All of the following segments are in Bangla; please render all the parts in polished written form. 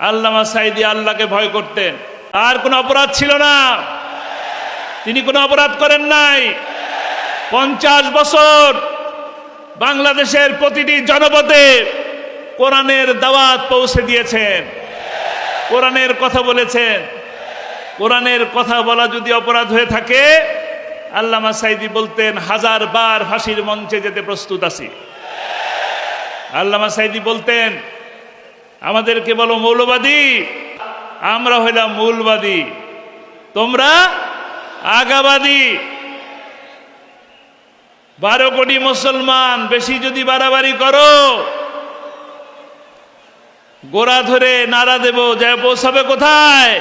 আল্লামা সাঈদী আল্লাহকে ভয় করতেন, আর কোনো অপরাধ ছিল না, তিনি কোনো অপরাধ করেন নাই। 50 বছর বাংলাদেশের প্রতিটি জনপদে কোরআনের দাওয়াত পৌঁছে দিয়েছেন, কোরআনের কথা বলেছেন। কোরআনের কথা বলা যদি অপরাধ হয়ে থাকে, আল্লামা সাঈদী বলতেন 1000 বার ফাঁসির মঞ্চে যেতে প্রস্তুত আছি। আল্লামা সাঈদী বলতেন আমাদেরকে বলো মৌলবাদী, আমরা হইলাম মূলবাদী, তোমরা আগাবাদী। 12 কোটি মুসলমান বেশি যদি বাড়াবাড়ি করো, গোড়া ধরে নাড়া দেব, যা পৌঁছাবে কোথায়?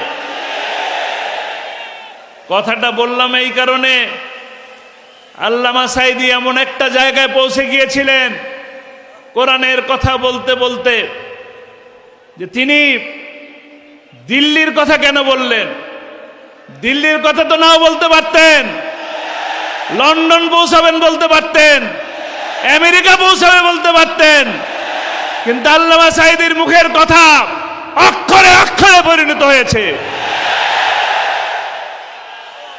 কথাটা বললাম এই কারণে, আল্লামা সাঈদী এমন একটা জায়গায় পৌঁছে গিয়েছিলেন কোরআনের কথা বলতে বলতে, যে তিনি দিল্লির কথা কেন বললেন? দিল্লির কথা তো নাও বলতে পারতেন, লন্ডন পৌঁছাবেন বলতে পারতেন, আমেরিকা পৌঁছাবে বলতে পারতেন, কিন্তু আল্লামা সাঈদীর মুখের কথা অক্ষরে অক্ষরে পরিণত হয়েছে।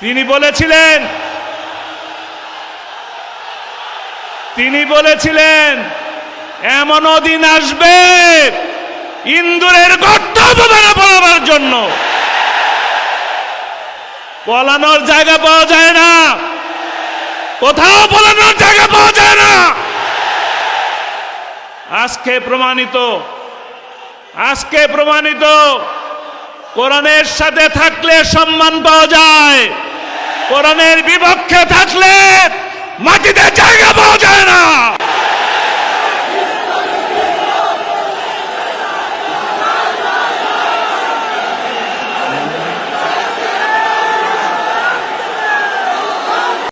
তিনি বলেছিলেন এমনও দিন আসবে ইন্দুরের গর্ত হবে না পলাবার জন্য, পলানোর জায়গা পাওয়া যায় না, কোথাও পলানোর জায়গা পাওয়া যায় না। আজকে প্রমাণিত কোরআনের সাথে থাকলে সম্মান পাওয়া যায়, কোরআনের বিপক্ষে থাকলে মাটিতে জায়গা পাওয়া যায় না।